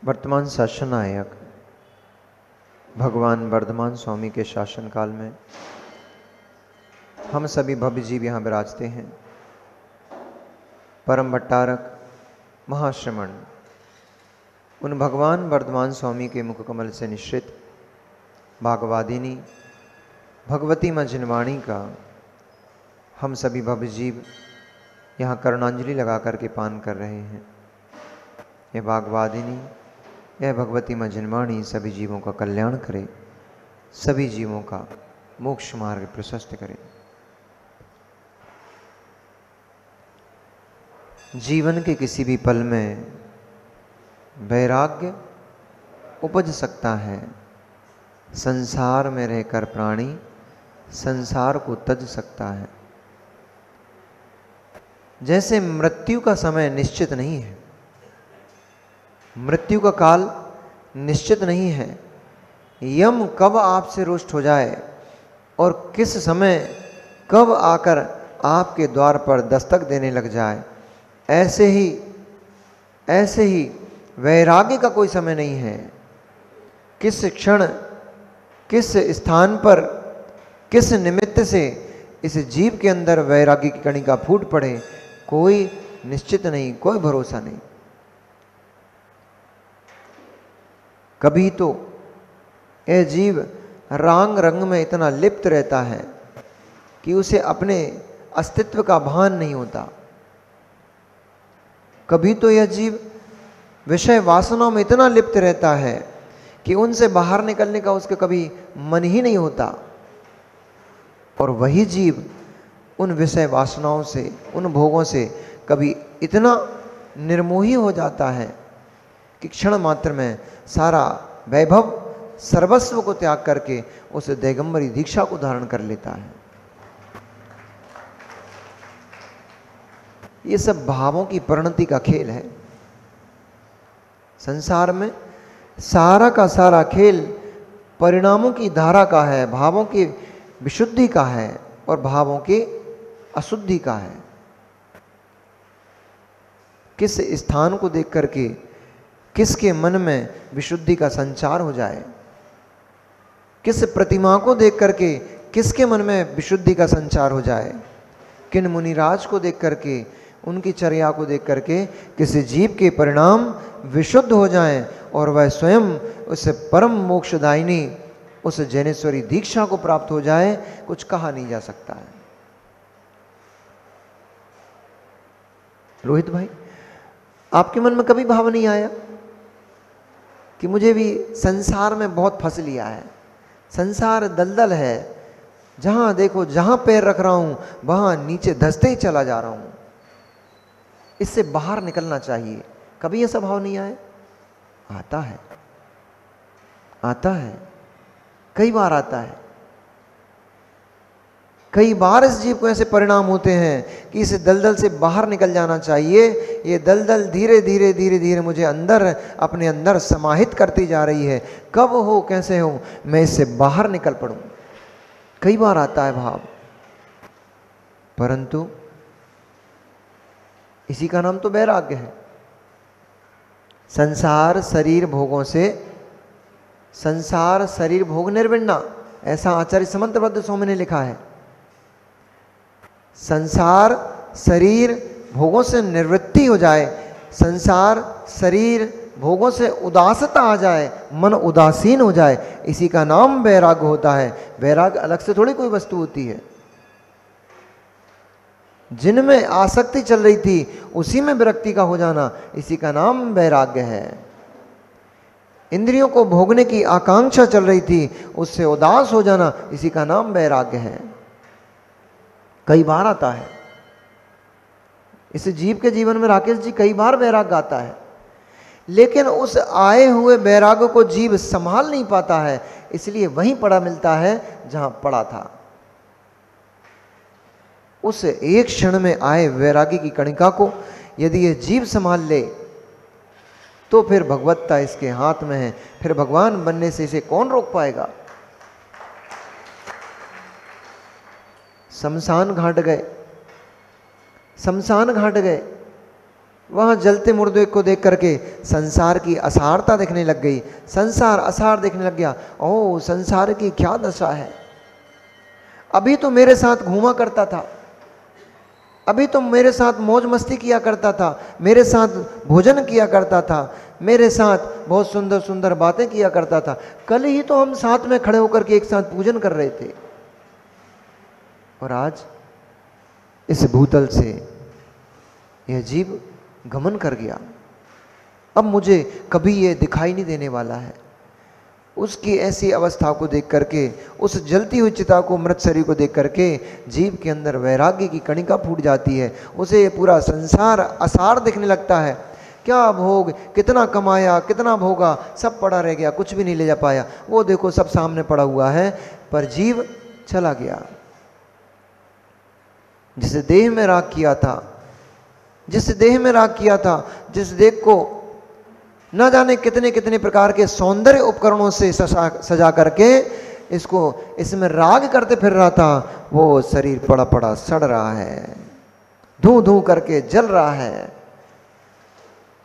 वर्तमान शासन नायक भगवान वर्धमान स्वामी के शासन काल में हम सभी भव्य जीव यहाँ विराजते हैं। परम भट्टारक महाश्रमण उन भगवान वर्धमान स्वामी के मुख कमल से निश्रित भागवादिनी भगवती माँ जिनवाणी का हम सभी भव्य जीव यहाँ करुणांजलि लगा करके पान कर रहे हैं। यह भागवादिनी यह भगवती माँ जिनवाणी सभी जीवों का कल्याण करे, सभी जीवों का मोक्ष मार्ग प्रशस्त करे। जीवन के किसी भी पल में वैराग्य उपज सकता है। संसार में रहकर प्राणी संसार को तज सकता है। जैसे मृत्यु का समय निश्चित नहीं है, मृत्यु का काल निश्चित नहीं है। यम कब आपसे रुष्ट हो जाए और किस समय कब आकर आपके द्वार पर दस्तक देने लग जाए, ऐसे ही वैराग्य का कोई समय नहीं है। किस क्षण किस स्थान पर किस निमित्त से इस जीव के अंदर वैराग्य की कणिका फूट पड़े, कोई निश्चित नहीं, कोई भरोसा नहीं। कभी तो यह जीव रांग रंग में इतना लिप्त रहता है कि उसे अपने अस्तित्व का भान नहीं होता। कभी तो यह जीव विषय वासनाओं में इतना लिप्त रहता है कि उनसे बाहर निकलने का उसके कभी मन ही नहीं होता। और वही जीव उन विषय वासनाओं से, उन भोगों से कभी इतना निर्मोही हो जाता है कि क्षण मात्र में सारा वैभव सर्वस्व को त्याग करके उस दिगंबरी दीक्षा को धारण कर लेता है। ये सब भावों की परिणति का खेल है। संसार में सारा का सारा खेल परिणामों की धारा का है, भावों की विशुद्धि का है और भावों की अशुद्धि का है। किस स्थान को देख करके किसके मन में विशुद्धि का संचार हो जाए, किस प्रतिमा को देख करके किसके मन में विशुद्धि का संचार हो जाए, किन मुनिराज को देख करके, उनकी चर्या को देख करके किसी जीव के परिणाम विशुद्ध हो जाएं और वह स्वयं उस परम मोक्षदायिनी उस जैनेश्वरी दीक्षा को प्राप्त हो जाए, कुछ कहा नहीं जा सकता है। रोहित भाई, आपके मन में कभी भाव नहीं आया कि मुझे भी संसार में बहुत फंस लिया है, संसार दलदल है, जहां देखो जहां पैर रख रहा हूं वहां नीचे धंसते ही चला जा रहा हूं, इससे बाहर निकलना चाहिए। कभी ऐसा भाव नहीं आया? आता है, आता है, कई बार आता है। कई बार इस जीव को ऐसे परिणाम होते हैं कि इस दलदल से बाहर निकल जाना चाहिए। ये दलदल धीरे धीरे धीरे धीरे मुझे अंदर अपने अंदर समाहित करती जा रही है। कब हो, कैसे हो, मैं इससे बाहर निकल पड़ूं। कई बार आता है भाव, परंतु इसी का नाम तो वैराग्य है। संसार शरीर भोगों से, संसार शरीर भोग निर्विण्णा, ऐसा आचार्य समंतभद्र स्वामी ने लिखा है। संसार शरीर भोगों से निवृत्ति हो जाए, संसार शरीर भोगों से उदासता आ जाए, मन उदासीन हो जाए, इसी का नाम वैराग्य होता है। वैराग्य अलग से थोड़ी कोई वस्तु होती है। जिनमें आसक्ति चल रही थी उसी में विरक्ति का हो जाना, इसी का नाम वैराग्य है। इंद्रियों को भोगने की आकांक्षा चल रही थी, उससे उदास हो जाना, इसी का नाम वैराग्य है। कई बार आता है इस जीव के जीवन में। राकेश जी, कई बार वैराग्य आता है, लेकिन उस आए हुए वैराग्य को जीव संभाल नहीं पाता है, इसलिए वहीं पड़ा मिलता है जहां पड़ा था। उस एक क्षण में आए वैराग्य की कणिका को यदि यह जीव संभाल ले तो फिर भगवत्ता इसके हाथ में है। फिर भगवान बनने से इसे कौन रोक पाएगा? शमशान घाट गए, शमशान घाट गए, वहाँ जलते मुर्दे को देख करके संसार की असारता देखने लग गई, संसार असार देखने लग गया। ओह, संसार की क्या दशा है, अभी तो मेरे साथ घूमा करता था, अभी तो मेरे साथ मौज मस्ती किया करता था, मेरे साथ भोजन किया करता था, मेरे साथ बहुत सुंदर सुंदर बातें किया करता था, कल ही तो हम साथ में खड़े होकर के एक साथ पूजन कर रहे थे, और आज इस भूतल से यह जीव गमन कर गया, अब मुझे कभी ये दिखाई नहीं देने वाला है। उसकी ऐसी अवस्था को देख करके, उस जलती हुई चिता को, मृत शरीर को देख करके जीव के अंदर वैराग्य की कणिका फूट जाती है। उसे पूरा संसार असार दिखने लगता है। क्या भोग, कितना कमाया, कितना भोगा, सब पड़ा रह गया, कुछ भी नहीं ले जा पाया। वो देखो सब सामने पड़ा हुआ है, पर जीव चला गया। जिस देह में राग किया था, जिस देह में राग किया था, जिस देह को न जाने कितने कितने प्रकार के सौंदर्य उपकरणों से सजा करके इसको इसमें राग करते फिर रहा था, वो शरीर पड़ा पड़ा सड़ रहा है, धू धू करके जल रहा है।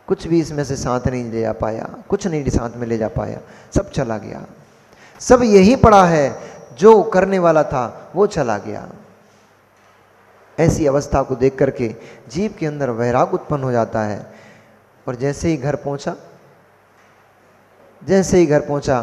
कुछ भी इसमें से साथ नहीं ले जा पाया, कुछ नहीं साथ में ले जा पाया, सब चला गया। सब यही पड़ा है, जो करने वाला था वो चला गया। ऐसी अवस्था को देख करके जीव के अंदर वैराग उत्पन्न हो जाता है। और जैसे ही घर पहुंचा, जैसे ही घर पहुंचा,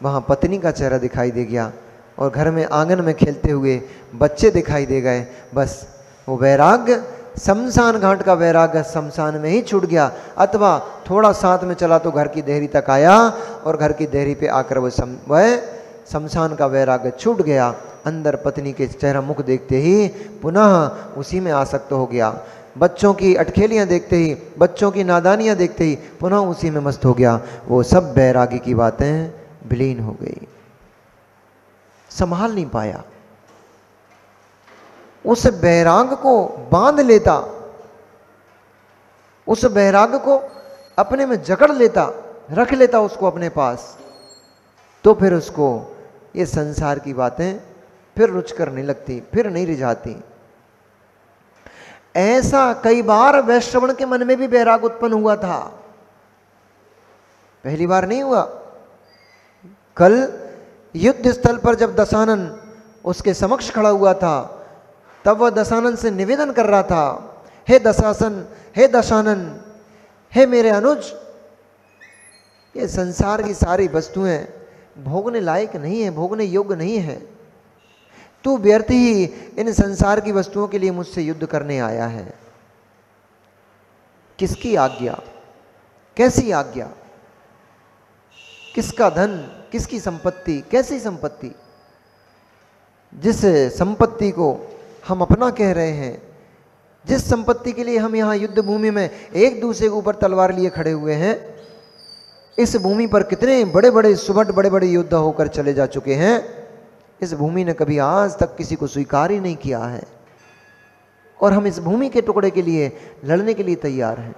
वहां पत्नी का चेहरा दिखाई दे गया और घर में आंगन में खेलते हुए बच्चे दिखाई दे गए। बस वो वैराग्य, शमशान घाट का वैराग्य शमशान में ही छूट गया, अथवा थोड़ा साथ में चला तो घर की देहरी तक आया, और घर की देहरी पे आकर वह शमशान का वैराग्य छूट गया। अंदर पत्नी के चेहरा मुख देखते ही पुनः उसी में आसक्त हो गया। बच्चों की अटखेलियाँ देखते ही, बच्चों की नादानियाँ देखते ही पुनः उसी में मस्त हो गया। वो सब वैरागी की बातें विलीन हो गई, संभाल नहीं पाया। उस वैराग को बांध लेता, उस वैराग को अपने में जकड़ लेता, रख लेता उसको अपने पास, तो फिर उसको ये संसार की बातें फिर रुच करने लगती, फिर नहीं रिझाती। ऐसा कई बार वैश्रवण के मन में भी वैराग उत्पन्न हुआ था, पहली बार नहीं हुआ। कल युद्ध स्थल पर जब दशानन उसके समक्ष खड़ा हुआ था, तब वह दशानन से निवेदन कर रहा था, हे दशासन, हे दशानन, हे मेरे अनुज, ये संसार की सारी वस्तुएं भोगने लायक नहीं है, भोगने योग्य नहीं है। तू व्यर्थ ही इन संसार की वस्तुओं के लिए मुझसे युद्ध करने आया है। किसकी आज्ञा, कैसी आज्ञा, किसका धन, किसकी संपत्ति, कैसी संपत्ति? जिस संपत्ति को हम अपना कह रहे हैं, जिस संपत्ति के लिए हम यहाँ युद्ध भूमि में एक दूसरे के ऊपर तलवार लिए खड़े हुए हैं, इस भूमि पर कितने बड़े बड़े सुभट, बड़े बड़े योद्धा होकर चले जा चुके हैं। इस भूमि ने कभी आज तक किसी को स्वीकार ही नहीं किया है, और हम इस भूमि के टुकड़े के लिए लड़ने के लिए तैयार हैं।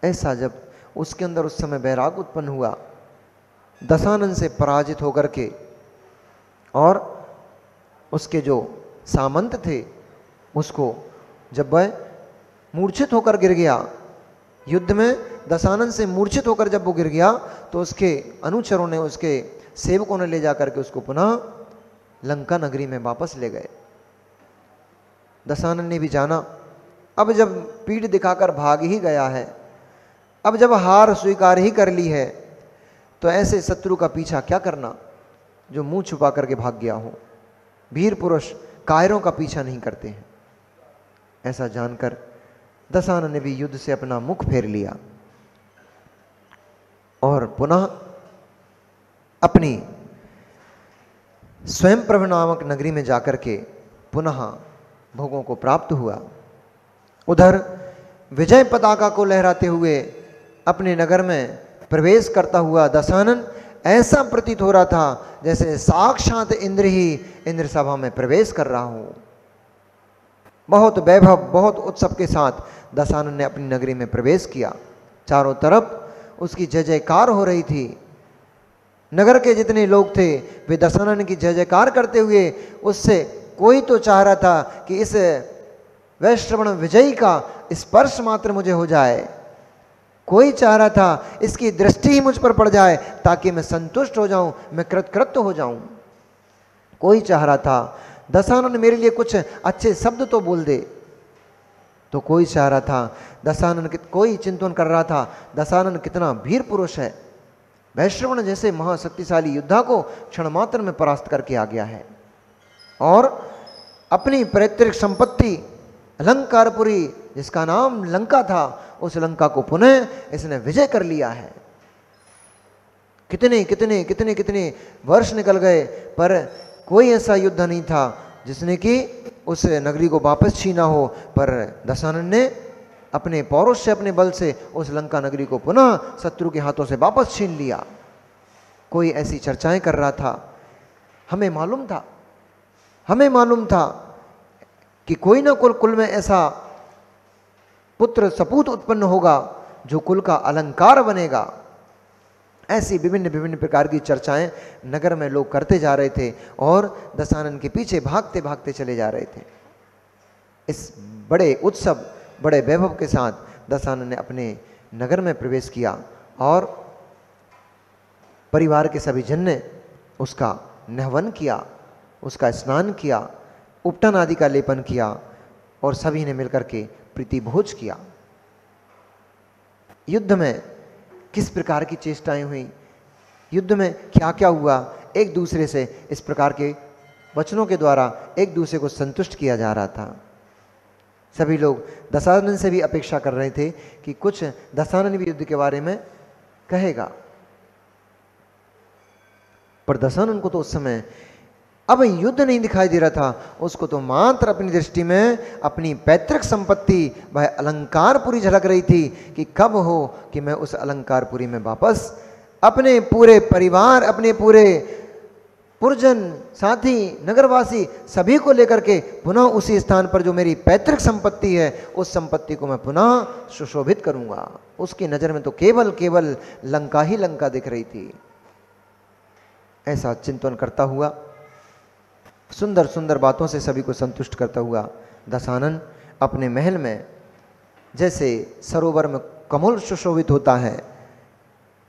ऐसा जब उसके अंदर उस समय वैराग उत्पन्न हुआ, दशानन से पराजित होकर के, और उसके जो सामंत थे उसको जब वह मूर्छित होकर गिर गया, युद्ध में दशानन से मूर्छित होकर जब वो गिर गया, तो उसके अनुचरों ने, उसके सेवकों ने ले जाकर के उसको पुनः लंका नगरी में वापस ले गए। दशानन ने भी जाना, अब जब पीठ दिखाकर भाग ही गया है, अब जब हार स्वीकार ही कर ली है, तो ऐसे शत्रु का पीछा क्या करना जो मुंह छुपा करके भाग गया हो। वीर पुरुष कायरों का पीछा नहीं करते हैं। ऐसा जानकर दशानन ने भी युद्ध से अपना मुख फेर लिया और पुनः अपनी स्वयं प्रभ नामक नगरी में जाकर के पुनः भोगों को प्राप्त हुआ। उधर विजय पताका को लहराते हुए अपने नगर में प्रवेश करता हुआ दशानन ऐसा प्रतीत हो रहा था जैसे साक्षात इंद्र ही इंद्र सभा में प्रवेश कर रहा हो। बहुत वैभव, बहुत उत्सव के साथ दशानन ने अपनी नगरी में प्रवेश किया। चारों तरफ उसकी जय जयकार हो रही थी। नगर के जितने लोग थे वे दशानन की जय जयकार करते हुए उससे कोई तो चाह रहा था कि इस वैश्रवण विजयी का स्पर्श मात्र मुझे हो जाए, कोई चाह रहा था इसकी दृष्टि ही मुझ पर पड़ जाए ताकि मैं संतुष्ट हो जाऊं, मैं कृतकृत्य हो जाऊं। कोई चाह रहा था दशानन मेरे लिए कुछ अच्छे शब्द तो बोल दे, तो कोई चाह रहा था दशानन, कोई चिंतन कर रहा था दशानन कितना वीर पुरुष है, वैश्रवण जैसे महाशक्तिशाली योद्धा को क्षण मात्र में परास्त करके आ गया है और अपनी पैतृक संपत्ति अलंकारपुरी जिसका नाम लंका था, उस लंका को पुनः इसने विजय कर लिया है। कितने कितने कितने कितने वर्ष निकल गए पर कोई ऐसा युद्ध नहीं था जिसने कि उस नगरी को वापस छीना हो, पर दशानन ने अपने पौरुष से, अपने बल से उस लंका नगरी को पुनः शत्रु के हाथों से वापस छीन लिया। कोई ऐसी चर्चाएं कर रहा था। हमें मालूम था कि कोई ना कुल में ऐसा पुत्र सपूत उत्पन्न होगा जो कुल का अलंकार बनेगा। ऐसी विभिन्न विभिन्न प्रकार की चर्चाएं नगर में लोग करते जा रहे थे और दशानन के पीछे भागते भागते चले जा रहे थे। इस बड़े उत्सव, बड़े वैभव के साथ दशानन ने अपने नगर में प्रवेश किया और परिवार के सभी जन ने उसका नहवन किया, उसका स्नान किया, उपटन आदि का लेपन किया और सभी ने मिलकर के प्रीति भोज किया। युद्ध में किस प्रकार की चेष्टाएं हुई, युद्ध में क्या क्या हुआ, एक दूसरे से इस प्रकार के वचनों के द्वारा एक दूसरे को संतुष्ट किया जा रहा था। सभी लोग दशानन से भी अपेक्षा कर रहे थे कि कुछ दशानन भी युद्ध के बारे में कहेगा, पर दशानन को तो उस समय अब युद्ध नहीं दिखाई दे रहा था। उसको तो मात्र अपनी दृष्टि में अपनी पैतृक संपत्ति वह अलंकारपुरी झलक रही थी कि कब हो कि मैं उस अलंकारपुरी में वापस अपने पूरे परिवार, अपने पूरे पुरजन, साथी, नगरवासी सभी को लेकर के पुनः उसी स्थान पर जो मेरी पैतृक संपत्ति है उस संपत्ति को मैं पुनः सुशोभित करूंगा। उसकी नजर में तो केवल केवल लंका ही लंका दिख रही थी। ऐसा चिंतन करता हुआ, सुंदर सुंदर बातों से सभी को संतुष्ट करता हुआ दशानन अपने महल में, जैसे सरोवर में कमल सुशोभित होता है,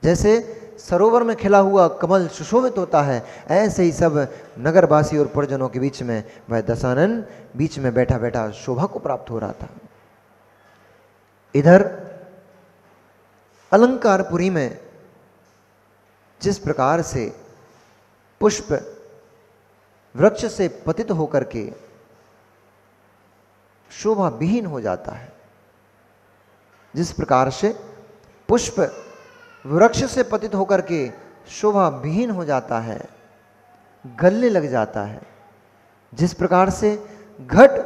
जैसे सरोवर में खिला हुआ कमल सुशोभित होता है, ऐसे ही सब नगरवासी और पुरजनों के बीच में वह दशानन बीच में बैठा बैठा शोभा को प्राप्त हो रहा था। इधर अलंकारपुरी में जिस प्रकार से पुष्प वृक्ष से पतित होकर के शोभा विहीन हो जाता है, जिस प्रकार से पुष्प वृक्ष से पतित होकर के शोभा विहीन हो जाता है, गलने लग जाता है, जिस प्रकार से घट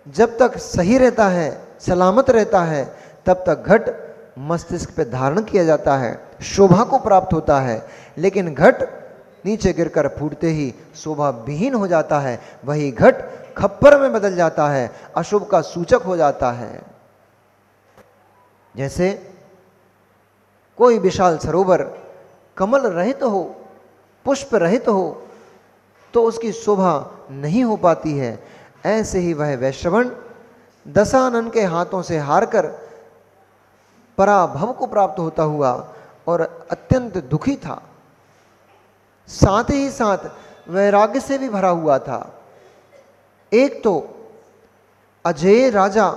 जब तक सही रहता है, सलामत रहता है, तब तक घट मस्तिष्क पे धारण किया जाता है, शोभा को प्राप्त होता है, लेकिन घट नीचे गिरकर फूटते ही शोभा विहीन हो जाता है, वही घट खप्पर में बदल जाता है, अशुभ का सूचक हो जाता है। जैसे कोई विशाल सरोवर कमल रहित हो, पुष्प रहित हो तो उसकी शोभा नहीं हो पाती है, ऐसे ही वह वैश्रवण दशानन के हाथों से हारकर पराभव को प्राप्त होता हुआ और अत्यंत दुखी था, साथ ही साथ वैराग्य से भी भरा हुआ था। एक तो अजेय राजा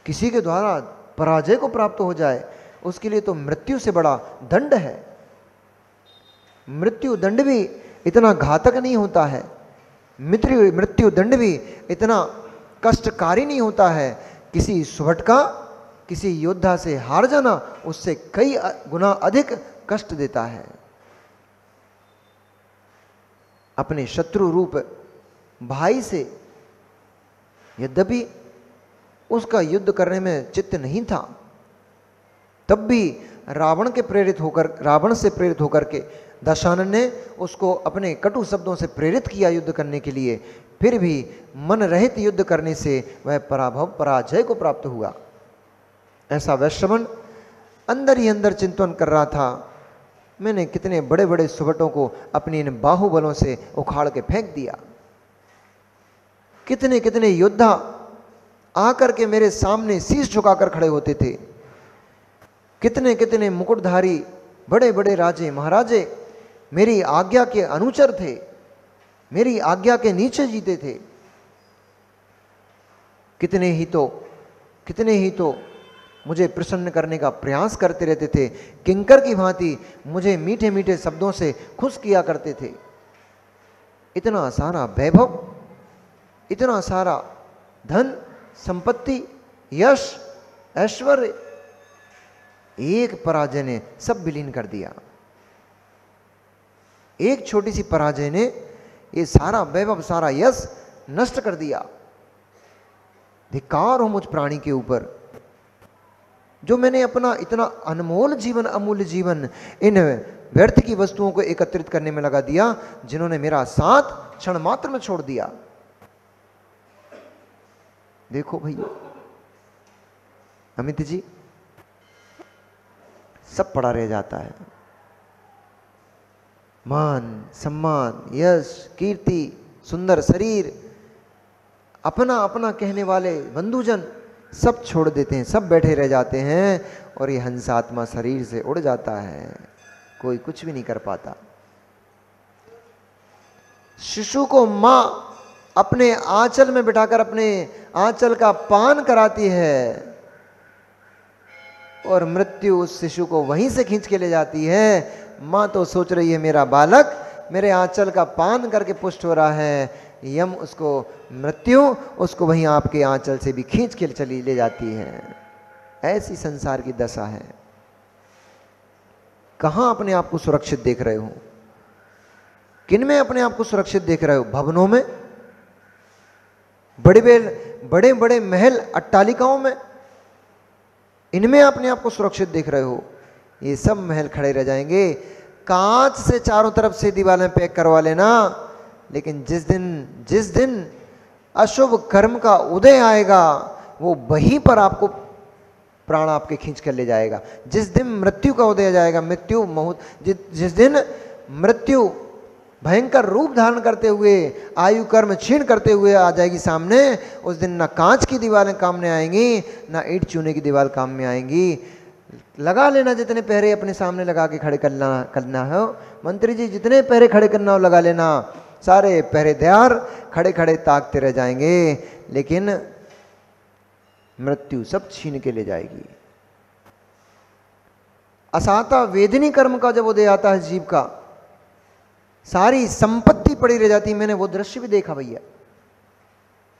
किसी के द्वारा पराजय को प्राप्त हो जाए, उसके लिए तो मृत्यु से बड़ा दंड है। मृत्यु दंड भी इतना घातक नहीं होता है, मृत्यु दंड भी इतना कष्टकारी नहीं होता है। किसी सुभट का किसी योद्धा से हार जाना उससे कई गुना अधिक कष्ट देता है। अपने शत्रु रूप भाई से यद्यपि उसका युद्ध करने में चित्त नहीं था, तब भी रावण से प्रेरित होकर के दशानन ने उसको अपने कटु शब्दों से प्रेरित किया युद्ध करने के लिए, फिर भी मन रहित युद्ध करने से वह पराजय को प्राप्त हुआ। ऐसा वैश्रवण अंदर ही अंदर चिंतन कर रहा था, मैंने कितने बड़े बड़े सुभटों को अपनी इन बाहुबलों से उखाड़ के फेंक दिया। कितने कितने योद्धा आकर के मेरे सामने शीश झुकाकर खड़े होते थे। कितने कितने मुकुटधारी बड़े बड़े राजे महाराजे मेरी आज्ञा के अनुचर थे, मेरी आज्ञा के नीचे जीते थे। कितने ही तो मुझे प्रसन्न करने का प्रयास करते रहते थे, किंकर की भांति मुझे मीठे मीठे शब्दों से खुश किया करते थे। इतना सारा वैभव, इतना सारा धन संपत्ति, यश, ऐश्वर्य, एक पराजय ने सब विलीन कर दिया। एक छोटी सी पराजय ने ये सारा वैभव, सारा यश नष्ट कर दिया। धिक्कार हो मुझ प्राणी के ऊपर, जो मैंने अपना इतना अनमोल जीवन, अमूल्य जीवन इन व्यर्थ की वस्तुओं को एकत्रित करने में लगा दिया, जिन्होंने मेरा साथ क्षण मात्र में छोड़ दिया। देखो भैया अमित जी, सब पड़ा रह जाता है। मान, सम्मान, यश, कीर्ति, सुंदर शरीर, अपना अपना कहने वाले बंधुजन सब छोड़ देते हैं, सब बैठे रह जाते हैं, और ये हंसात्मा शरीर से उड़ जाता है, कोई कुछ भी नहीं कर पाता। शिशु को मां अपने आंचल में बिठाकर अपने आंचल का पान कराती है, और मृत्यु उस शिशु को वहीं से खींच के ले जाती है। मां तो सोच रही है मेरा बालक मेरे आंचल का पान करके पुष्ट हो रहा है, यम उसको, मृत्यु उसको वहीं आपके आंचल से भी खींच के चली ले जाती है। ऐसी संसार की दशा है। कहां अपने आप को सुरक्षित देख रहे हो? किन में अपने आप को सुरक्षित देख रहे हो? भवनों में, बड़े बड़े महल अट्टालिकाओं में, इनमें अपने आप को सुरक्षित देख रहे हो? ये सब महल खड़े रह जाएंगे। कांच से चारों तरफ से दीवारें पैक करवा लेना, लेकिन जिस दिन अशुभ कर्म का उदय आएगा, वो वहीं पर आपको प्राण आपके खींच कर ले जाएगा। जिस दिन मृत्यु का उदय जाएगा, मृत्यु जिस दिन मृत्यु भयंकर रूप धारण करते हुए, आयु कर्म क्षीण करते हुए आ जाएगी सामने, उस दिन ना कांच की दीवारें काम में आएंगी, ना ईंट चूने की दीवार काम में आएंगी। लगा लेना जितने पहरे अपने सामने लगा के खड़े करना हो, मंत्री जी जितने पहरे खड़े करना हो लगा लेना, सारे पहरेदार खड़े खड़े ताकते रह जाएंगे, लेकिन मृत्यु सब छीन के ले जाएगी। असाता वेदनी कर्म का जब उदय आता है जीव का, सारी संपत्ति पड़ी रह जाती। मैंने वो दृश्य भी देखा भैया,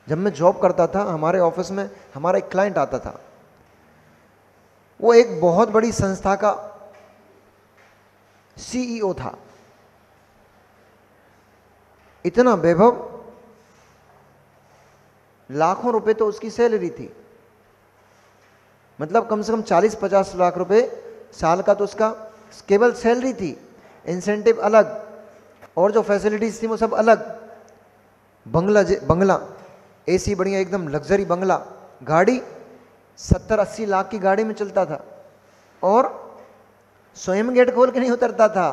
जब मैं जॉब करता था, हमारे ऑफिस में हमारा एक क्लाइंट आता था, वो एक बहुत बड़ी संस्था का सीईओ था। इतना वैभव, लाखों रुपए तो उसकी सैलरी थी, मतलब कम से कम 40-50 लाख रुपए साल का तो उसका केवल सैलरी थी। इंसेंटिव अलग, और जो फैसिलिटीज थी वो सब अलग। बंगला एसी बढ़िया एकदम लग्जरी बंगला, गाड़ी 70-80 लाख की गाड़ी में चलता था, और स्वयं गेट खोल के नहीं उतरता था,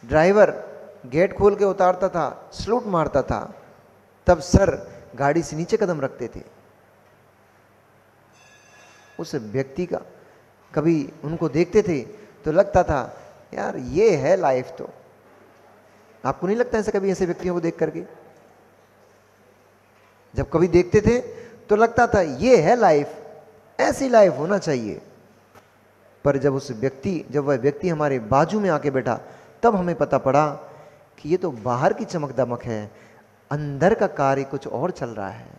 ड्राइवर गेट खोल के उतारता था, सलूट मारता था, तब सर गाड़ी से नीचे कदम रखते थे। उस व्यक्ति का कभी उनको देखते थे तो लगता था यार ये है लाइफ। तो आपको नहीं लगता ऐसा कभी, ऐसे व्यक्तियों को देख करके? जब कभी देखते थे तो लगता था ये है लाइफ, ऐसी लाइफ होना चाहिए। पर जब वह व्यक्ति हमारे बाजू में आके बैठा, तब हमें पता पड़ा कि ये तो बाहर की चमक दमक है, अंदर का कार्य कुछ और चल रहा है।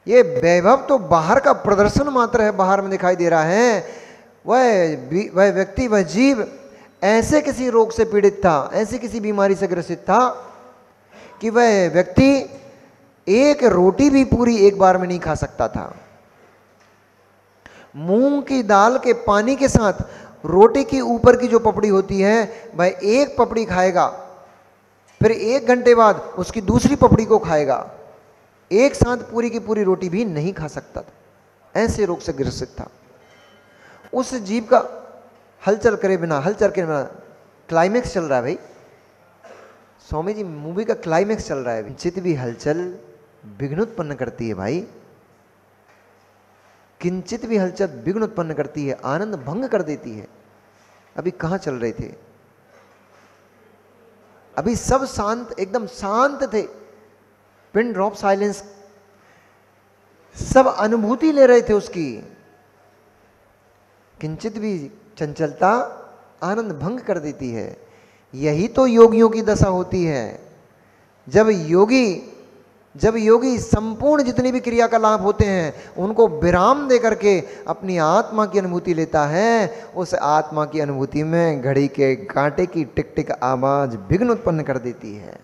ये वैभव तो बाहर का प्रदर्शन मात्र है, बाहर में दिखाई दे रहा है। वह व्यक्ति, वह जीव ऐसे किसी रोग से पीड़ित था, ऐसी किसी बीमारी से ग्रसित था कि वह व्यक्ति एक रोटी भी पूरी एक बार में नहीं खा सकता था। मूंग की दाल के पानी के साथ रोटी की ऊपर की जो पपड़ी होती है, वह एक पपड़ी खाएगा, फिर 1 घंटे बाद उसकी दूसरी पपड़ी को खाएगा, एक साथ पूरी की पूरी रोटी भी नहीं खा सकता था। ऐसे रोग से ग्रसित था। उस जीव का हलचल के बिना क्लाइमेक्स चल रहा है भाई, स्वामी जी मूवी का क्लाइमेक्स चल रहा है, किंचित भी हलचल विघ्न उत्पन्न करती है भाई, किंचित भी हलचल विघ्न उत्पन्न करती है, आनंद भंग कर देती है। अभी कहां चल रहे थे, अभी सब शांत, एकदम शांत थे, पिन ड्रॉप साइलेंस, सब अनुभूति ले रहे थे उसकी। किंचित भी चंचलता आनंद भंग कर देती है। यही तो योगियों की दशा होती है। जब योगी संपूर्ण जितनी भी क्रियाकलाप होते हैं उनको विराम दे करके अपनी आत्मा की अनुभूति लेता है, उस आत्मा की अनुभूति में घड़ी के कांटे की टिक टिक आवाज विघ्न उत्पन्न कर देती है।